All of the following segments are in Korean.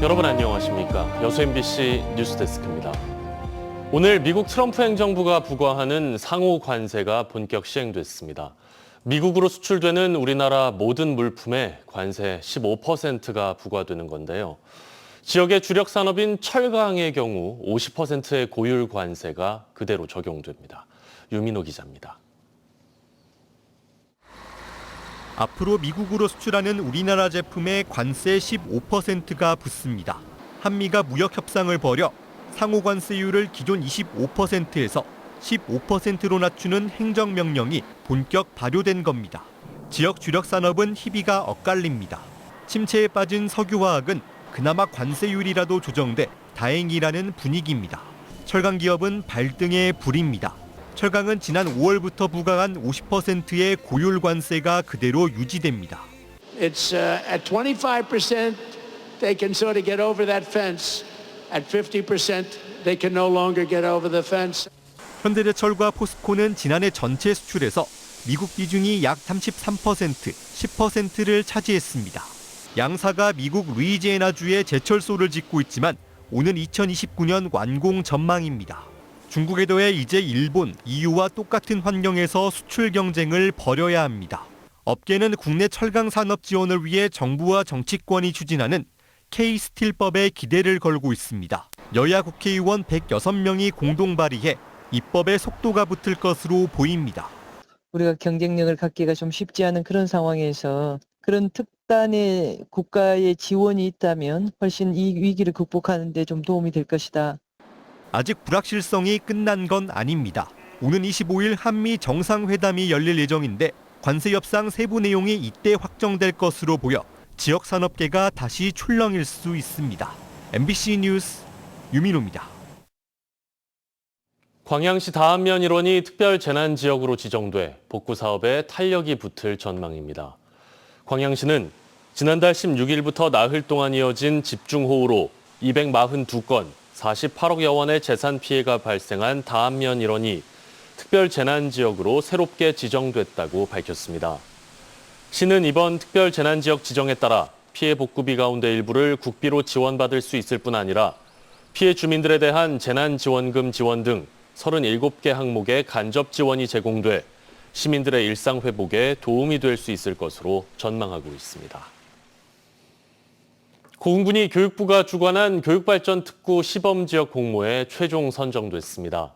여러분 안녕하십니까? 여수 MBC 뉴스데스크입니다. 오늘 미국 트럼프 행정부가 부과하는 상호 관세가 본격 시행됐습니다. 미국으로 수출되는 우리나라 모든 물품에 관세 15%가 부과되는 건데요. 지역의 주력 산업인 철강의 경우 50%의 고율 관세가 그대로 적용됩니다. 유민호 기자입니다. 앞으로 미국으로 수출하는 우리나라 제품에 관세 15%가 붙습니다. 한미가 무역 협상을 벌여 상호 관세율을 기존 25%에서 15%로 낮추는 행정명령이 본격 발효된 겁니다. 지역 주력 산업은 희비가 엇갈립니다. 침체에 빠진 석유화학은 그나마 관세율이라도 조정돼 다행이라는 분위기입니다. 철강 기업은 발등에 불입니다. 철강은 지난 5월부터 부과한 50%의 고율 관세가 그대로 유지됩니다. It's at 25% they can sort of get over that fence. At 50% they can no longer get over the fence. 현대제철과 포스코는 지난해 전체 수출에서 미국 비중이 약 33%, 10%를 차지했습니다. 양사가 미국 루이지애나주에 제철소를 짓고 있지만 오는 2029년 완공 전망입니다. 중국에 더해 이제 일본, EU와 똑같은 환경에서 수출 경쟁을 벌여야 합니다. 업계는 국내 철강 산업 지원을 위해 정부와 정치권이 추진하는 K스틸법에 기대를 걸고 있습니다. 여야 국회의원 106명이 공동 발의해 입법에 속도가 붙을 것으로 보입니다. 우리가 경쟁력을 갖기가 좀 쉽지 않은 그런 상황에서 그런 특단의 국가의 지원이 있다면 훨씬 이 위기를 극복하는 데 좀 도움이 될 것이다. 아직 불확실성이 끝난 건 아닙니다. 오는 25일 한미 정상회담이 열릴 예정인데 관세 협상 세부 내용이 이때 확정될 것으로 보여 지역 산업계가 다시 출렁일 수 있습니다. MBC 뉴스 유민호입니다. 광양시 다안면 일원이 특별 재난 지역으로 지정돼 복구 사업에 탄력이 붙을 전망입니다. 광양시는 지난달 16일부터 나흘 동안 이어진 집중호우로 242건, 48억여 원의 재산 피해가 발생한 다안면 일원이 특별 재난 지역으로 새롭게 지정됐다고 밝혔습니다. 시는 이번 특별 재난 지역 지정에 따라 피해 복구비 가운데 일부를 국비로 지원받을 수 있을 뿐 아니라 피해 주민들에 대한 재난지원금 지원 등 37개 항목의 간접 지원이 제공돼 시민들의 일상 회복에 도움이 될 수 있을 것으로 전망하고 있습니다. 고흥군이 교육부가 주관한 교육발전 특구 시범지역 공모에 최종 선정됐습니다.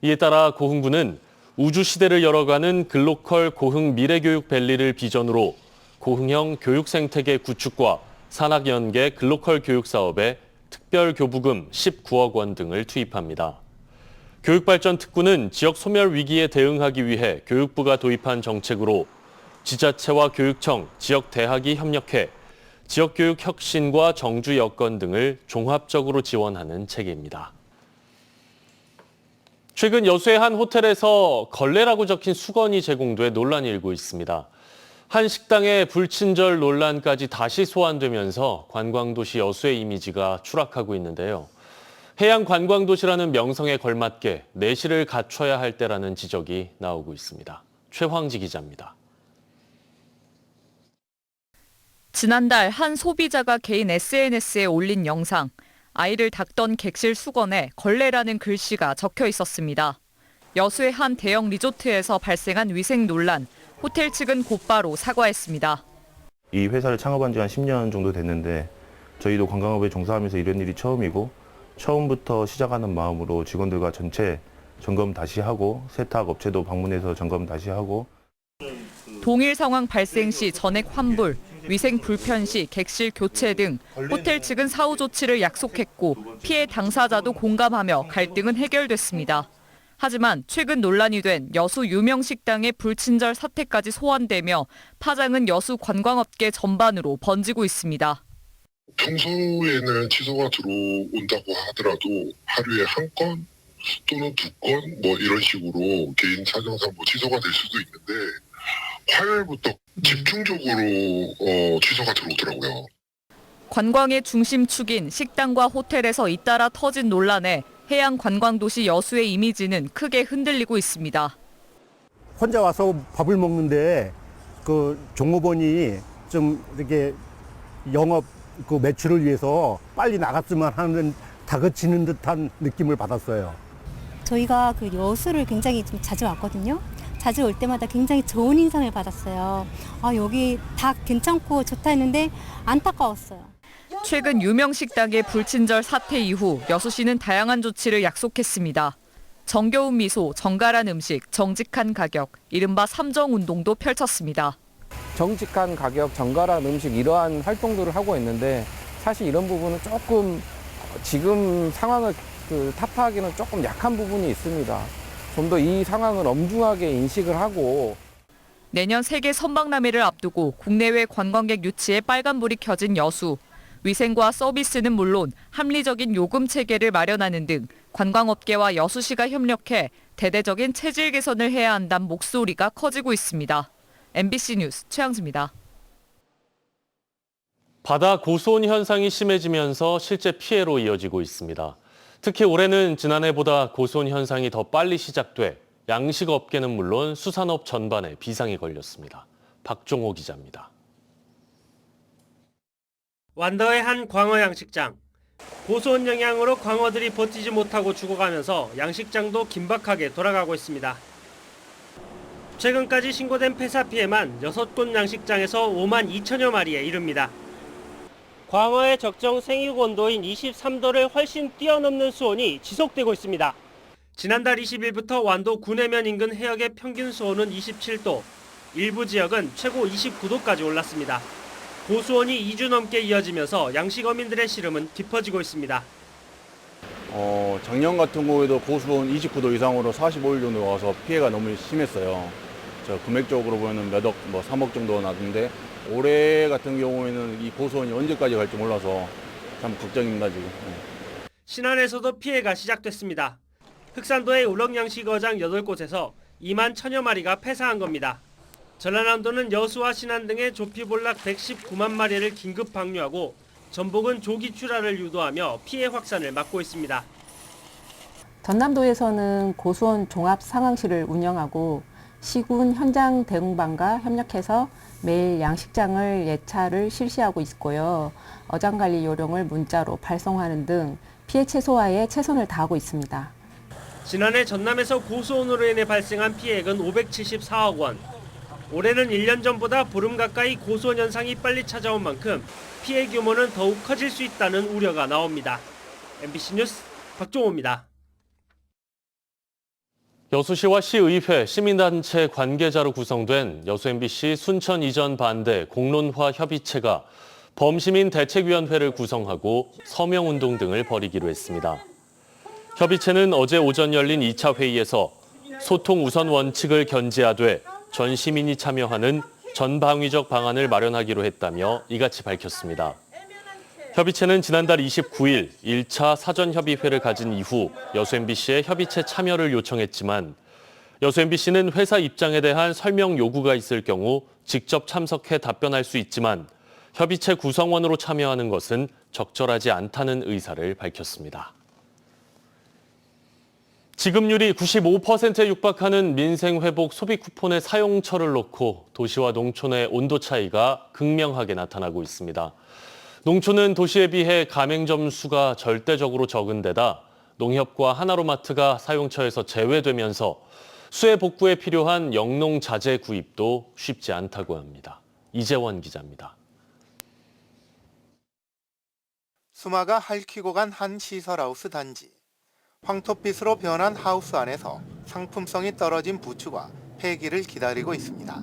이에 따라 고흥군은 우주시대를 열어가는 글로컬 고흥 미래교육밸리를 비전으로 고흥형 교육생태계 구축과 산학연계 글로컬 교육사업에 특별교부금 19억 원 등을 투입합니다. 교육발전 특구는 지역 소멸 위기에 대응하기 위해 교육부가 도입한 정책으로 지자체와 교육청, 지역 대학이 협력해 지역교육 혁신과 정주 여건 등을 종합적으로 지원하는 체계입니다. 최근 여수의 한 호텔에서 걸레라고 적힌 수건이 제공돼 논란이 일고 있습니다. 한 식당의 불친절 논란까지 다시 소환되면서 관광도시 여수의 이미지가 추락하고 있는데요. 해양 관광도시라는 명성에 걸맞게 내실을 갖춰야 할 때라는 지적이 나오고 있습니다. 최황지 기자입니다. 지난달 한 소비자가 개인 SNS에 올린 영상, 아이를 닦던 객실 수건에 걸레라는 글씨가 적혀 있었습니다. 여수의 한 대형 리조트에서 발생한 위생 논란, 호텔 측은 곧바로 사과했습니다. 이 회사를 창업한 지 한 10년 정도 됐는데 저희도 관광업에 종사하면서 이런 일이 처음이고 처음부터 시작하는 마음으로 직원들과 전체 점검 다시 하고 세탁 업체도 방문해서 점검 다시 하고 동일 상황 발생 시 전액 환불, 위생 불편 시 객실 교체 등 호텔 측은 사후 조치를 약속했고 피해 당사자도 공감하며 갈등은 해결됐습니다. 하지만 최근 논란이 된 여수 유명 식당의 불친절 사태까지 소환되며 파장은 여수 관광업계 전반으로 번지고 있습니다. 평소에는 취소가 들어온다고 하더라도 하루에 한 건 또는 2건 뭐 이런 식으로 개인 사정상 뭐 취소가 될 수도 있는데 화요일부터 집중적으로 취소가 들어오더라고요. 관광의 중심축인 식당과 호텔에서 잇따라 터진 논란에 해양 관광도시 여수의 이미지는 크게 흔들리고 있습니다. 혼자 와서 밥을 먹는데 그 종업원이 좀 이렇게 영업 그 매출을 위해서 빨리 나갔으면 하는 다그치는 듯한 느낌을 받았어요. 저희가 그 여수를 굉장히 좀 자주 왔거든요. 자주 올 때마다 굉장히 좋은 인상을 받았어요. 아, 여기 다 괜찮고 좋다 했는데 안타까웠어요. 최근 유명 식당의 불친절 사태 이후 여수시는 다양한 조치를 약속했습니다. 정겨운 미소, 정갈한 음식, 정직한 가격, 이른바 삼정운동도 펼쳤습니다. 정직한 가격, 정갈한 음식 이러한 활동들을 하고 있는데 사실 이런 부분은 조금 지금 상황을 타파하기는 조금 약한 부분이 있습니다. 좀 더 이 상황을 엄중하게 인식을 하고 내년 세계 선박람회를 앞두고 국내외 관광객 유치에 빨간불이 켜진 여수. 위생과 서비스는 물론 합리적인 요금 체계를 마련하는 등 관광업계와 여수시가 협력해 대대적인 체질 개선을 해야 한다는 목소리가 커지고 있습니다. MBC 뉴스 최양수입니다. 바다 고수온 현상이 심해지면서 실제 피해로 이어지고 있습니다. 특히 올해는 지난해보다 고수온 현상이 더 빨리 시작돼 양식업계는 물론 수산업 전반에 비상이 걸렸습니다. 박종호 기자입니다. 완도의 한 광어 양식장. 고수온 영향으로 광어들이 버티지 못하고 죽어가면서 양식장도 긴박하게 돌아가고 있습니다. 최근까지 신고된 폐사 피해만 6곳 양식장에서 5만 2천여 마리에 이릅니다. 광어의 적정 생육 온도인 23도를 훨씬 뛰어넘는 수온이 지속되고 있습니다. 지난달 20일부터 완도 구내면 인근 해역의 평균 수온은 27도, 일부 지역은 최고 29도까지 올랐습니다. 고수온이 2주 넘게 이어지면서 양식어민들의 시름은 깊어지고 있습니다. 작년 같은 경우에도 고수온 29도 이상으로 45일 정도 와서 피해가 너무 심했어요. 금액적으로 보면 몇 억, 3억 정도 나던데 올해 같은 경우에는 이 고수온이 언제까지 갈지 몰라서 참 걱정입니다, 지금. 신안에서도 피해가 시작됐습니다. 흑산도의 우럭양식어장 8곳에서 2만 1천여 마리가 폐사한 겁니다. 전라남도는 여수와 신안 등의 조피볼락 119만 마리를 긴급 방류하고 전복은 조기 출하를 유도하며 피해 확산을 막고 있습니다. 전남도에서는 고수온 종합 상황실을 운영하고 시군 현장 대응반과 협력해서 매일 양식장을 예차를 실시하고 있고요. 어장관리 요령을 문자로 발송하는 등 피해 최소화에 최선을 다하고 있습니다. 지난해 전남에서 고수온으로 인해 발생한 피해액은 574억 원. 올해는 1년 전보다 보름 가까이 고수온 현상이 빨리 찾아온 만큼 피해 규모는 더욱 커질 수 있다는 우려가 나옵니다. MBC 뉴스 박종호입니다. 여수시와 시의회, 시민단체 관계자로 구성된 여수 MBC 순천 이전 반대 공론화 협의체가 범시민 대책위원회를 구성하고 서명운동 등을 벌이기로 했습니다. 협의체는 어제 오전 열린 2차 회의에서 소통 우선 원칙을 견지하되 전 시민이 참여하는 전방위적 방안을 마련하기로 했다며 이같이 밝혔습니다. 협의체는 지난달 29일 1차 사전협의회를 가진 이후 여수 MBC에 협의체 참여를 요청했지만 여수 MBC는 회사 입장에 대한 설명 요구가 있을 경우 직접 참석해 답변할 수 있지만 협의체 구성원으로 참여하는 것은 적절하지 않다는 의사를 밝혔습니다. 지급률이 95%에 육박하는 민생회복 소비 쿠폰의 사용처를 놓고 도시와 농촌의 온도 차이가 극명하게 나타나고 있습니다. 농촌은 도시에 비해 가맹점 수가 절대적으로 적은 데다 농협과 하나로마트가 사용처에서 제외되면서 수해 복구에 필요한 영농 자재 구입도 쉽지 않다고 합니다. 이재원 기자입니다. 수마가 핥히고 간 한 시설하우스 단지. 황토빛으로 변한 하우스 안에서 상품성이 떨어진 부추가 폐기를 기다리고 있습니다.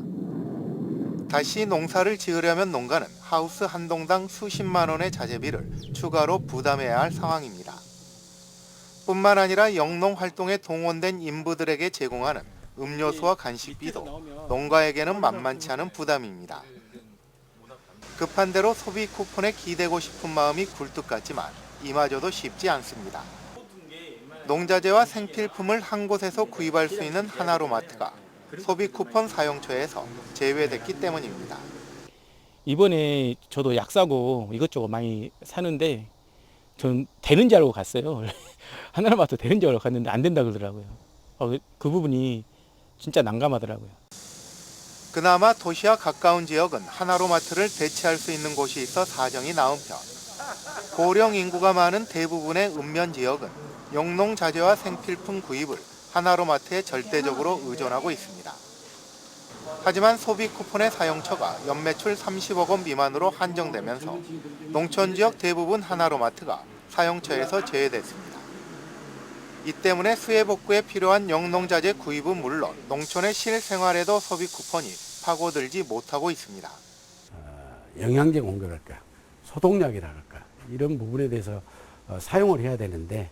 다시 농사를 지으려면 농가는 하우스 한 동당 수십만 원의 자재비를 추가로 부담해야 할 상황입니다. 뿐만 아니라 영농 활동에 동원된 인부들에게 제공하는 음료수와 간식비도 농가에게는 만만치 않은 부담입니다. 급한 대로 소비 쿠폰에 기대고 싶은 마음이 굴뚝 같지만 이마저도 쉽지 않습니다. 농자재와 생필품을 한 곳에서 구입할 수 있는 하나로마트가 소비 쿠폰 사용처에서 제외됐기 때문입니다. 이번에 저도 약 사고 이것저것 많이 사는데 전 되는 줄 알고 갔어요. 하나로마트 되는 줄 알고 갔는데 안 된다 그러더라고요. 그 부분이 진짜 난감하더라고요. 그나마 도시와 가까운 지역은 하나로마트를 대체할 수 있는 곳이 있어 사정이 나은 편. 고령 인구가 많은 대부분의 읍면 지역은 영농 자재와 생필품 구입을 하나로마트에 절대적으로 의존하고 있습니다. 하지만 소비 쿠폰의 사용처가 연매출 30억 원 미만으로 한정되면서 농촌 지역 대부분 하나로마트가 사용처에서 제외됐습니다. 이 때문에 수해 복구에 필요한 영농자재 구입은 물론 농촌의 실생활에도 소비 쿠폰이 파고들지 못하고 있습니다. 영양제 공급할까, 소독약이랄까 이런 부분에 대해서 사용을 해야 되는데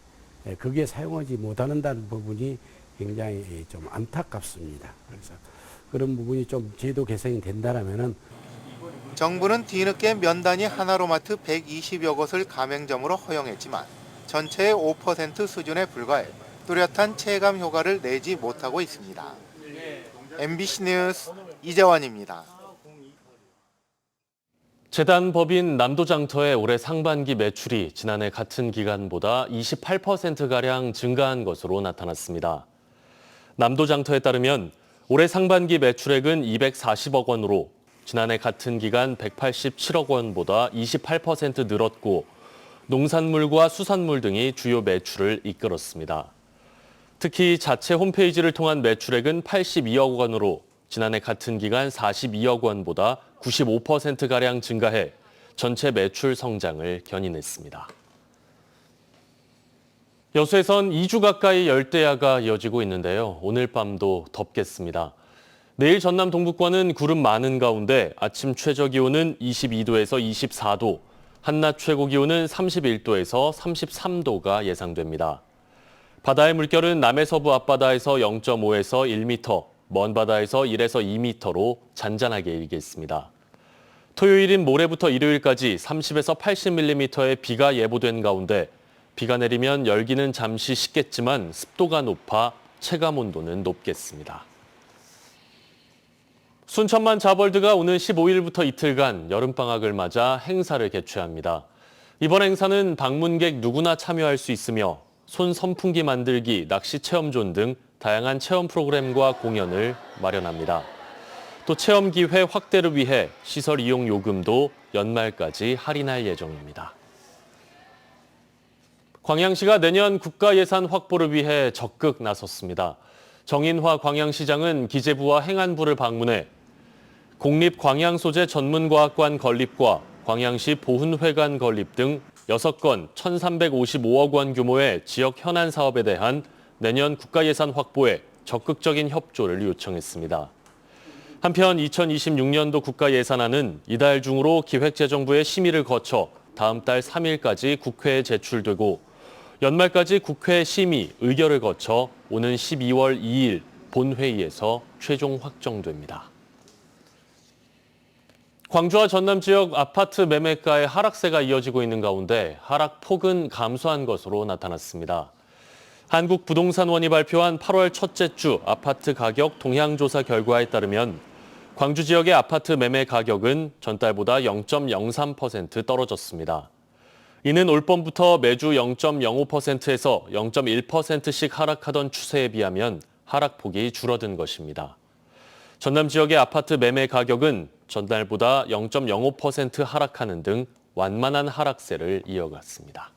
그게 사용하지 못한다는 부분이 굉장히 좀 안타깝습니다. 그래서 그런 부분이 좀 제도 개선이 된다면은 정부는 뒤늦게 면단위 하나로마트 120여 곳을 가맹점으로 허용했지만 전체의 5% 수준에 불과해 뚜렷한 체감 효과를 내지 못하고 있습니다. MBC 뉴스 이재환입니다. 재단법인 남도장터의 올해 상반기 매출이 지난해 같은 기간보다 28%가량 증가한 것으로 나타났습니다. 남도장터에 따르면 올해 상반기 매출액은 240억 원으로 지난해 같은 기간 187억 원보다 28% 늘었고 농산물과 수산물 등이 주요 매출을 이끌었습니다. 특히 자체 홈페이지를 통한 매출액은 82억 원으로 지난해 같은 기간 42억 원보다 95%가량 증가해 전체 매출 성장을 견인했습니다. 여수에선 2주 가까이 열대야가 이어지고 있는데요. 오늘 밤도 덥겠습니다. 내일 전남 동부권은 구름 많은 가운데 아침 최저 기온은 22도에서 24도, 한낮 최고 기온은 31도에서 33도가 예상됩니다. 바다의 물결은 남해서부 앞바다에서 0.5에서 1m, 먼 바다에서 1에서 2m로 잔잔하게 일겠습니다. 토요일인 모레부터 일요일까지 30에서 80mm의 비가 예보된 가운데 비가 내리면 열기는 잠시 식겠지만 습도가 높아 체감 온도는 높겠습니다. 순천만 자벌드가 오는 15일부터 이틀간 여름방학을 맞아 행사를 개최합니다. 이번 행사는 방문객 누구나 참여할 수 있으며 손 선풍기 만들기, 낚시 체험존 등 다양한 체험 프로그램과 공연을 마련합니다. 또 체험 기회 확대를 위해 시설 이용 요금도 연말까지 할인할 예정입니다. 광양시가 내년 국가예산 확보를 위해 적극 나섰습니다. 정인화 광양시장은 기재부와 행안부를 방문해 공립광양소재 전문과학관 건립과 광양시 보훈회관 건립 등 6건 1,355억 원 규모의 지역 현안 사업에 대한 내년 국가예산 확보에 적극적인 협조를 요청했습니다. 한편 2026년도 국가예산안은 이달 중으로 기획재정부의 심의를 거쳐 다음 달 3일까지 국회에 제출되고 연말까지 국회 심의, 의결을 거쳐 오는 12월 2일 본회의에서 최종 확정됩니다. 광주와 전남 지역 아파트 매매가의 하락세가 이어지고 있는 가운데 하락폭은 감소한 것으로 나타났습니다. 한국부동산원이 발표한 8월 첫째 주 아파트 가격 동향조사 결과에 따르면 광주 지역의 아파트 매매 가격은 전달보다 0.03% 떨어졌습니다. 이는 올 봄부터 매주 0.05%에서 0.1%씩 하락하던 추세에 비하면 하락폭이 줄어든 것입니다. 전남 지역의 아파트 매매 가격은 전날보다 0.05% 하락하는 등 완만한 하락세를 이어갔습니다.